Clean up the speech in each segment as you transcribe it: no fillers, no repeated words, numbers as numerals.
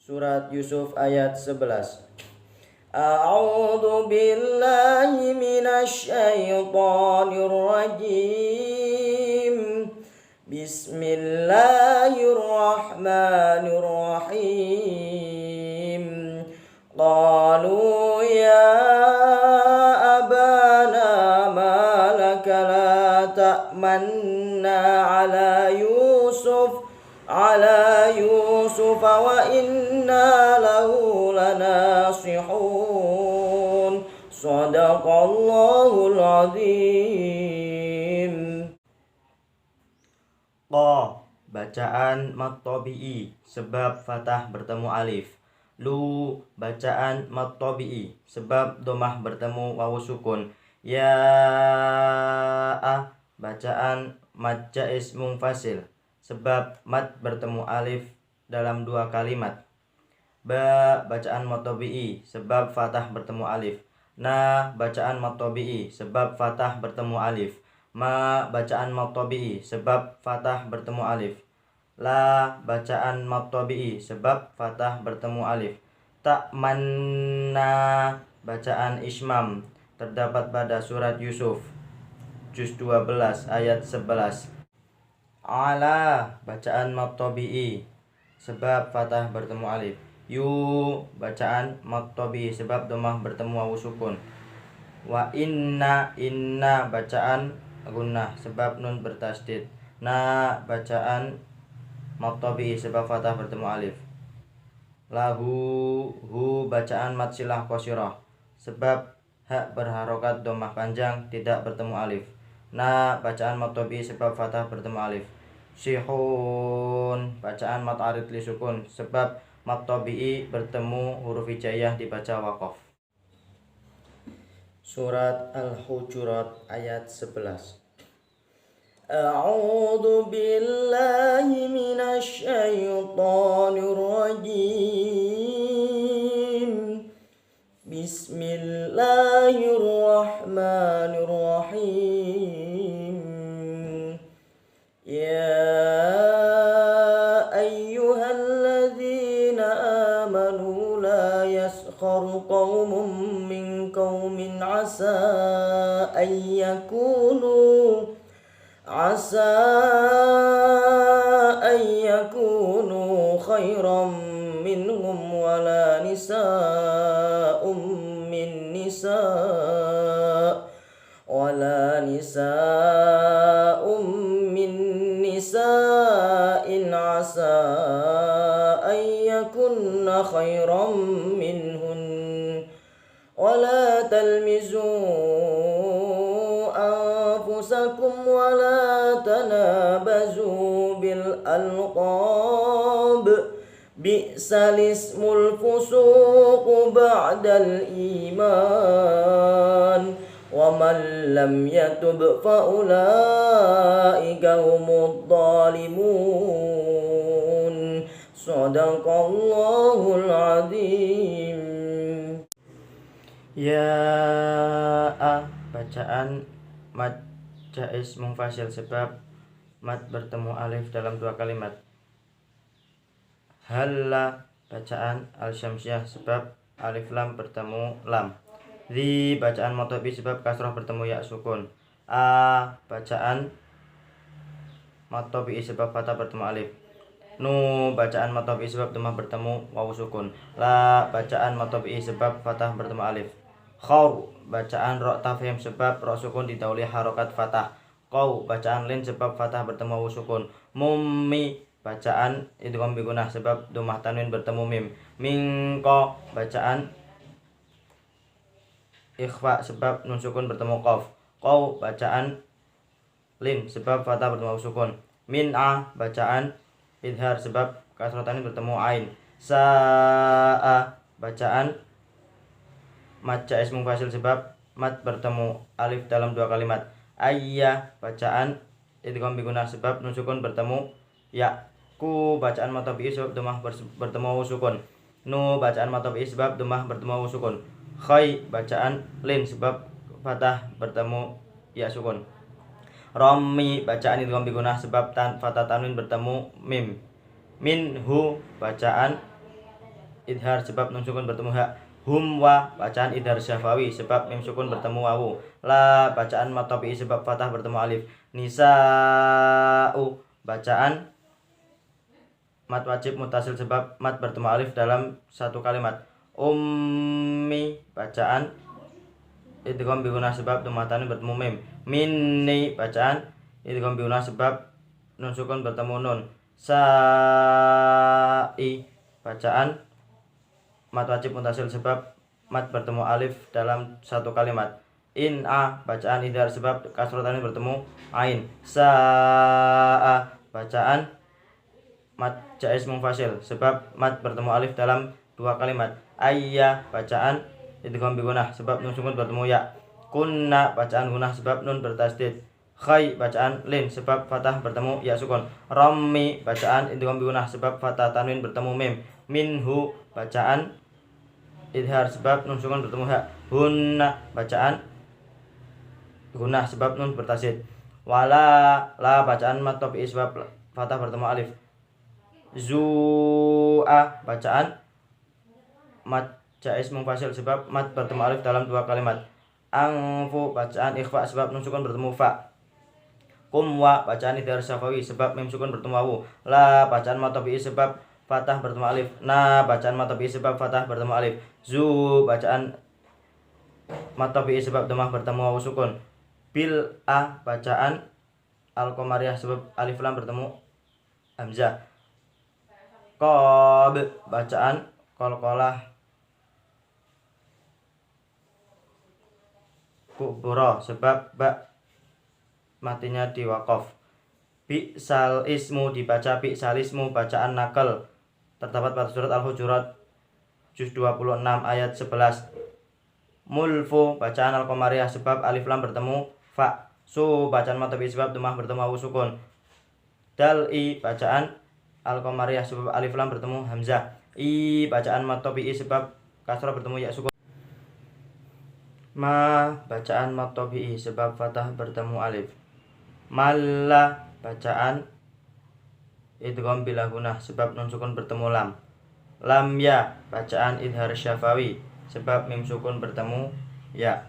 Surat Yusuf ayat 11. A'udzu billahi minasy syaithanir rajim. Bismillahirrahmanirrahim. Qalu ya abana ma laka la ta'manna ala Yusuf wa inna lahu lanasihun. Shadaqallahul azim. Qa, bacaan mad tabi'i sebab fathah bertemu alif. Lu, bacaan mad tabi'i sebab domah bertemu wawu sukun. Ya, bacaan mad jaiz munfasil sebab mad bertemu alif dalam dua kalimat. Ba, bacaan mad tabi'i sebab fathah bertemu alif. Na, bacaan mad tabi'i sebab fathah bertemu alif. Ma, bacaan mad tabi'i sebab fathah bertemu alif. La, bacaan mad tabi'i sebab fathah bertemu alif. Ta, manna, bacaan ismam terdapat pada surat Yusuf juz 12 ayat 11. Ala, bacaan mad tabi'i sebab fathah bertemu alif. Yu, bacaan mad tabi'i sebab dhammah bertemu wawu sukun. Wa inna, bacaan gunnah sebab nun bertasdid. Na, bacaan mad tabi'i sebab fathah bertemu alif. Lahu, hu, bacaan mad silah qasirah sebab hak berharokat dhammah panjang tidak bertemu alif. Na, bacaan mad tabi'i sebab fathah bertemu alif. Sihun, bacaan mad arid li sukun sebab mad tabi'i bertemu huruf hijaiyah dibaca waqaf. Surat Al-Hujurat ayat 11. A'udzu billahi minasy syaithanir rajim. Bismillahirrahmanirrahim. Ya ayyuhalladzina amanu la yaskhar qaumun min qaumin asa ayyakunu khairan minhum wala nisa'um min nisa'in asa ayyakunna khairan minhun wala talmizu anfusakum wala tanabazu bil alqab bi'sal ismul fusuq ba'dal iman wa man lam yatub fa ulaika humud dhalimun. Shadaqallahul azim. Ya, bacaan mad jaiz munfasil sebab mad bertemu alif dalam dua kalimat. Halla, bacaan al-syamsiyah sebab alif lam bertemu lam. Zi, bacaan mad tabi'i sebab kasrah bertemu ya sukun. A, bacaan mad tabi'i sebab fathah bertemu alif. Nu, bacaan mad tabi'i sebab dhammah bertemu wawu sukun. La, bacaan mad tabi'i sebab fathah bertemu alif. Khaw, bacaan ra tafhim sebab ra sukun didahului harokat fathah. Qaw, bacaan lin sebab fathah bertemu wawu sukun. Mummi, bacaan idgham bi gunnah sebab dhammah tanwin bertemu mim. Mingqa, bacaan ikhfa sebab nun sukun bertemu qaf. Qaw, bacaan lin sebab fathah bertemu wawu sukun. Min'a, bacaan idhar sebab kasrah tanwin bertemu ain. Sa'a, bacaan mad jaiz munfasil sebab mad bertemu alif dalam dua kalimat. Ayya, bacaan idgham bi gunnah sebab nun sukun bertemu ya. Ku, bacaan mad tabi'i sebab dhammah bertemu wawu sukun. Nu, bacaan mad tabi'i sebab dhammah bertemu wawu sukun. Khai, bacaan lin sebab fathah bertemu ya sukun. Rammi, bacaan idgham bi gunnah sebab fathah tanwin bertemu mim. Minhu, bacaan idhar sebab nun sukun bertemu ha. Hum wa bacaan idhar syafawi sebab mim sukun bertemu wawu. La bacaan mat tabi'i sebab fathah bertemu alif. Nisa'u bacaan mat wajib mutasil sebab mat bertemu alif dalam satu kalimat. Ummi bacaan idgham bi gunnah sebab dhammah tanwin bertemu mim. Minni bacaan idgham bi gunnah sebab nun sukun bertemu nun. Sa'i bacaan mat wajib mutasil sebab mat bertemu alif dalam satu kalimat. In'a bacaan idhar sebab kasrah tanwin bertemu ain. Sa'a bacaan mat jaiz munfasil sebab mat bertemu alif dalam dua kalimat. Ayya bacaan idgham bi gunnah sebab nun sukun bertemu ya. Kunna bacaan gunnah sebab nun bertasdid. Khai bacaan lin sebab fathah bertemu ya sukun. Rammi bacaan idgham bi gunnah sebab fathah tanwin bertemu mim. Minhu bacaan idhar sebab nun sukun bertemu ha. Hunna bacaan gunnah sebab nun bertasdid. Wala la bacaan mat tabi'i sebab fathah bertemu alif. Zu'a bacaan mat jaiz munfasil sebab mat bertemu alif dalam dua kalimat. Angfu bacaan ikhfa sebab nun sukun bertemu fa. Kum wa bacaan idhar syafawi sebab mim sukun bertemu wawu. La bacaan mat tabi'i sebab fathah bertemu alif. Na bacaan mat tabi'i sebab fathah bertemu alif. Zu bacaan mat tabi'i sebab dhammah bertemu wawu sukun. Bil a bacaan al-qamariyah sebab alif lam bertemu hamzah. Qab bacaan qalqalah kubra sebab ba matinya di waqaf. Bi'sal ismu dibaca bi'sal ismu bacaan nakal terdapat pada surat Al-Hujurat juz 26 ayat 11. Mulfu bacaan al-qamariyah sebab alif lam bertemu fa. Su bacaan mat tabi'i sebab dhammah bertemu wawu sukun. Dal'i bacaan al-qamariyah sebab alif lam bertemu hamzah. I bacaan mat tabi'i sebab kasrah bertemu ya sukun. Ma bacaan mat tabi'i sebab fathah bertemu alif. Malla bacaan idgham bila gunnah sebab nun sukun bertemu lam. Lam ya bacaan idhar syafawi sebab mim sukun bertemu ya.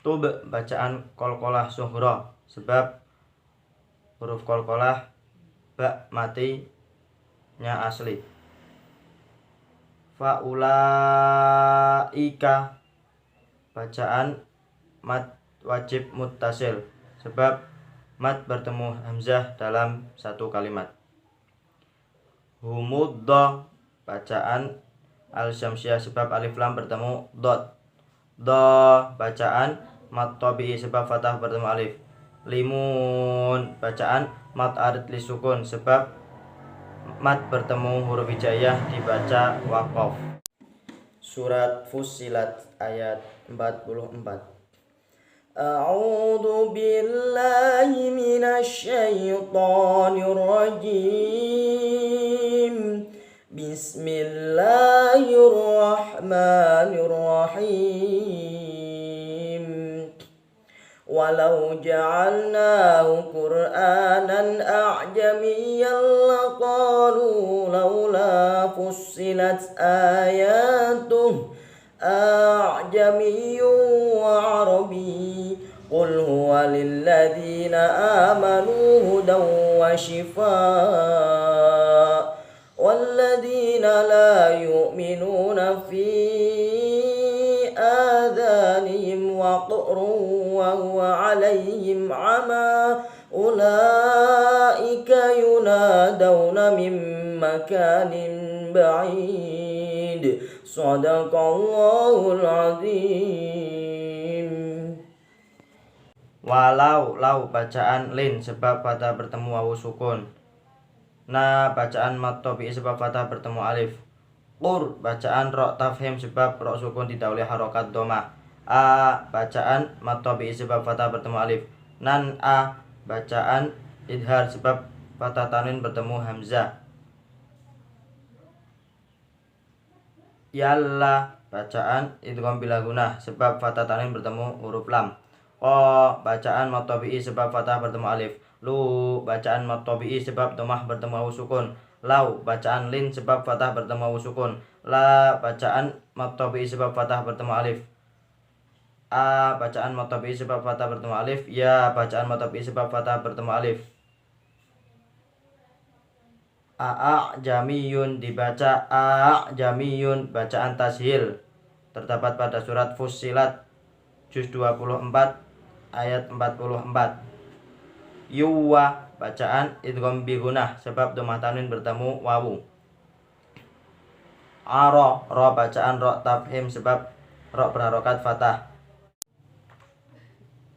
Tub bacaan qalqalah sughra sebab huruf qalqalah ba matinya asli. Faulaika bacaan mat wajib muttasil sebab mat bertemu hamzah dalam satu kalimat. Humudda bacaan al-syamsiyah sebab alif lam bertemu dot. Da bacaan mat tabi'i sebab fathah bertemu alif. Limun bacaan mat arid li sukun sebab mat bertemu huruf hijaiyah dibaca waqaf. Surat Fussilat ayat 44. A'udzu billahi minasyaitonir rajim. Bismillahirrahmanirrahim. Walau ja'alnahu Qur'anan a'jamiyyan laqalu laula fussilat ayatuh a'jamiyyun wa arabi. Qul huwa lilladzina amanu hudan wa shifaa walladzina la yu'minuna fi adhanihim waqrun wa huwa 'alaihim 'ama ulaika yunadawna min makanin ba'id. Shadaqallahul azim. Walau lau bacaan lin sebab fathah bertemu wawu sukun. Na bacaan mat tabi'i sebab fathah bertemu alif. Qur bacaan ra tafhim sebab ra sukun didahului harokat dhamma. A bacaan mat tabi'i sebab fathah bertemu alif. Nan a bacaan idhar sebab fathah tanwin bertemu hamzah. Yalla bacaan idgham bila gunnah sebab fathah tanwin bertemu huruf lam. Qa bacaan mat tabi'i sebab fathah bertemu alif. Lu bacaan mat tabi'i sebab dhammah bertemu wawu sukun. Lau bacaan lin sebab fathah bertemu wawu sukun. La bacaan mad tabi'i sebab fathah bertemu alif. A bacaan mad tabi'i sebab fathah bertemu alif. Ya bacaan mad tabi'i sebab fathah bertemu alif. Jamiyun dibaca jamiyun, bacaan tashil, terdapat pada surat Fussilat juz 24 ayat 44. Yuwa bacaan idgham bi gunah sebab dhammah tanwin bertemu wawu. Ro bacaan ro tafhim sebab ro berharokat fathah.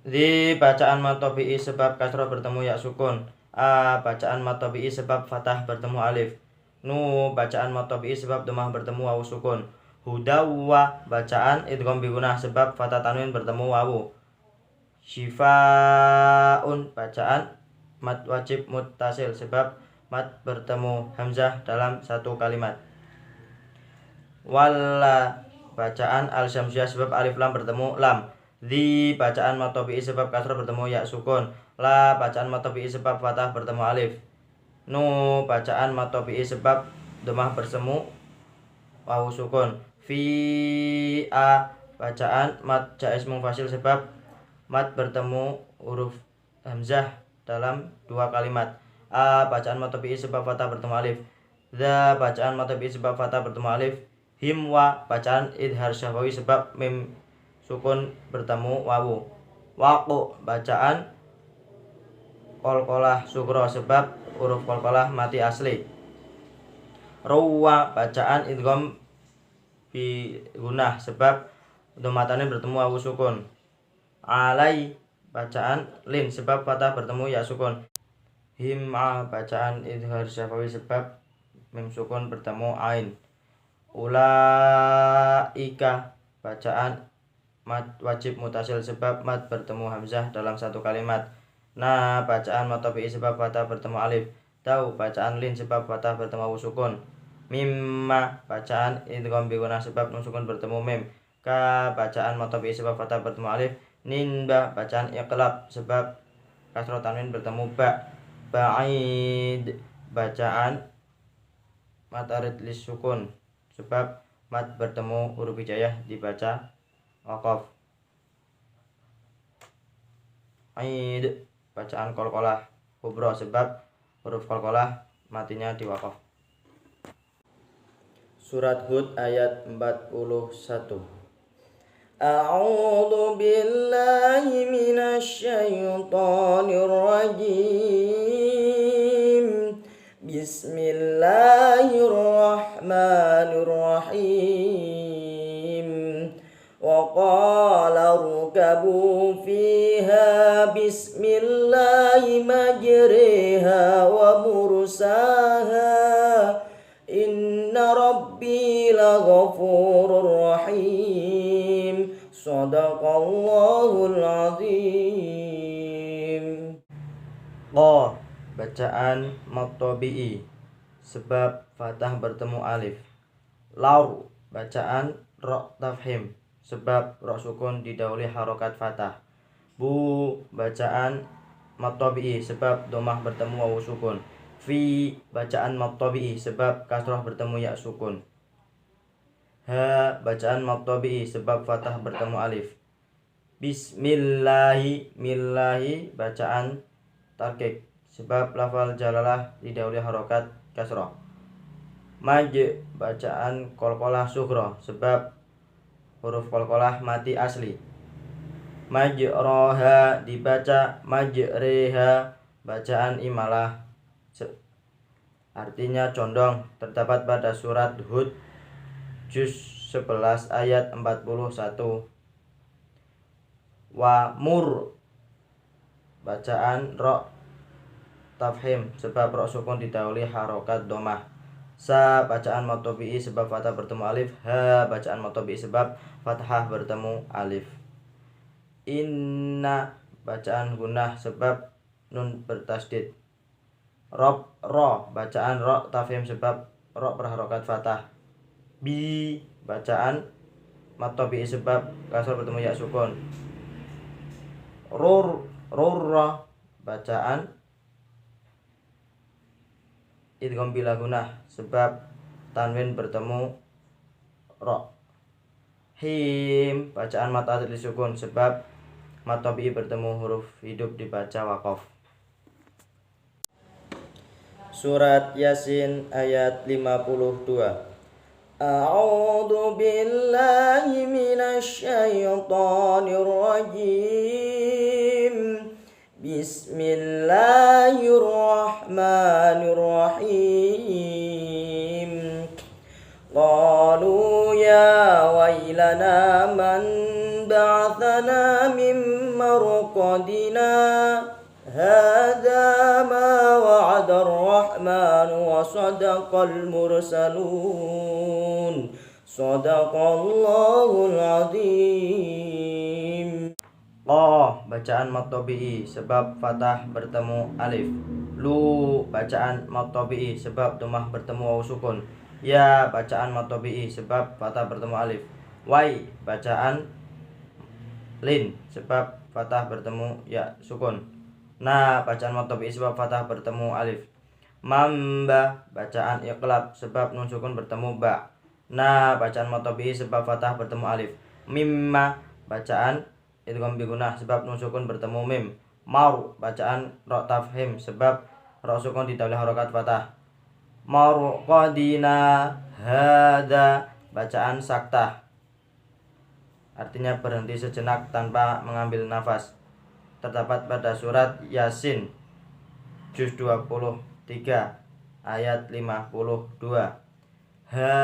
Di bacaan mad tabi'i sebab kasroh bertemu ya sukun. Bacaan mad tabi'i sebab fathah bertemu alif. Nu bacaan mad tabi'i sebab dhammah bertemu wawu sukun. Hudawa bacaan idgham bi gunah sebab fathah tanwin bertemu wawu. Shifaun bacaan mad wajib muttasil sebab mad bertemu hamzah dalam satu kalimat. Walla bacaan al-syamsiyah sebab alif lam bertemu lam. Di bacaan mad tabi'i sebab kasrah bertemu ya sukun. La bacaan mad tabi'i sebab fathah bertemu alif. Nu bacaan mad tabi'i sebab dhammah bertemu wawu sukun. Fi bacaan mad jaiz munfasil sebab mad bertemu huruf hamzah dalam dua kalimat. Bacaan mad tabi'i sebab fathah bertemu alif. Za bacaan mad tabi'i sebab fathah bertemu alif. Himwa bacaan idhar syafawi sebab mim sukun bertemu wawu. Waqu bacaan qalqalah sugro sebab huruf qalqalah mati asli. Ruwa bacaan idgham bi gunah sebab dhammah tanwin bertemu wawu sukun. Alai bacaan lin sebab fathah bertemu ya sukun. Him'a bacaan idhar syafawi sebab mim sukun bertemu ain. Ulaika bacaan mad wajib mutasil sebab mad bertemu hamzah dalam satu kalimat. Nah bacaan mad tabi'i sebab fathah bertemu alif. Tau bacaan lin sebab fathah bertemu wawu sukun. Mimma bacaan idgham bi gunah sebab nun sukun bertemu mim. Ka bacaan mad tabi'i sebab fathah bertemu alif. Ninba bacaan iqlab sebab kasroh tanwin bertemu ba. Ba'id bacaan mad arid lis sukun sebab mad bertemu huruf hijaiyah dibaca waqaf. Aid bacaan qalqalah kubra sebab huruf qalqalah matinya di waqaf. Surat Hud ayat 41. A'udzu billahi minasy syaithanir rajim. Bismillahirrahmanirrahim. Wa qala irkabu fiha bismillahi majriha wa mursaha. Inna rabbi laghafurur rahim. Shadaqallahul azim. Qa bacaan mad tabi'i sebab fathah bertemu alif. Lau bacaan ro tafhim sebab ro sukun didahului harokat fathah. Bu bacaan mad tabi'i sebab dhammah bertemu wawu sukun. Fi bacaan mad tabi'i sebab kasroh bertemu ya sukun. Ha bacaan mad tabi'i sebab fathah bertemu alif. Bismillahi millahi bacaan tarkik sebab lafal jalalah didahului harokat kasroh. Maj bacaan qalqalah sughra sebab huruf qalqalah mati asli. Majroha dibaca majreha bacaan imalah artinya condong, terdapat pada surat Hud juz 11 ayat 41. Wa mur bacaan ro tafhim sebab ro sukun didahului harokat dhammah. Sa bacaan mad tabi'i sebab fathah bertemu alif. Ha bacaan mad tabi'i sebab fathah bertemu alif. Inna bacaan gunah sebab nun bertasdid. Rob ro bacaan ro tafhim sebab ro berharokat fathah. Bi bacaan mad tabi'i sebab kasroh bertemu ya sukun. Rurra bacaan idgham bila gunah sebab tanwin bertemu ro. Him bacaan mad arid disukun sebab mad tabi'i bertemu huruf hidup dibaca waqaf. Surat Yasin ayat 52. A'udzu billahi minasy syaithanir rajim. Bismillahirrahmanirrahim. Qalu ya wailana man ba'athana min marqadina. Hadza ma wa'ada ar-rahman wa sadaqal mursalun. Sadaqallahul azim. Qaf bacaan mad tabi'i sebab fathah bertemu alif. Lu bacaan mad tabi'i sebab dhammah bertemu waw sukun. Ya bacaan mad tabi'i sebab fathah bertemu alif. Wai bacaan lin sebab fathah bertemu ya sukun. Na bacaan mad tabi'i sebab fathah bertemu alif. Mamba bacaan iqlab sebab nun sukun bertemu ba. Na bacaan mad tabi'i sebab fathah bertemu alif. Mimma bacaan idgham bi gunah sebab nun sukun bertemu mim. Mar bacaan ra tafhim sebab ra sukun ditambah harokat fathah. Marqadina hada bacaan saktah artinya berhenti sejenak tanpa mengambil nafas. Terdapat pada surat Yasin juz 23 ayat 52. Ha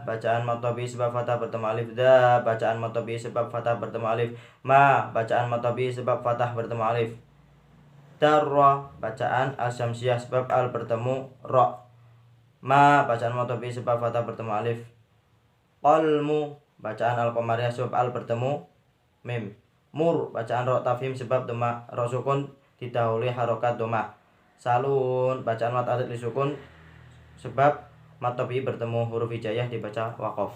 bacaan mad tabi'i sebab fathah bertemu alif. Da bacaan mad tabi'i sebab fathah bertemu alif. Ma bacaan mad tabi'i sebab fathah bertemu alif. Darra bacaan al-syamsiyah sebab al bertemu ra. Ma bacaan mad tabi'i sebab fathah bertemu alif. Qalmu bacaan al-qamariyah sebab al bertemu mim. Mur bacaan ra tafhim sebab dhamma ra sukun didahului harokat dhammah. Salun bacaan mad arid disukun sebab mad tabi'i bertemu huruf hijaiyah dibaca waqaf.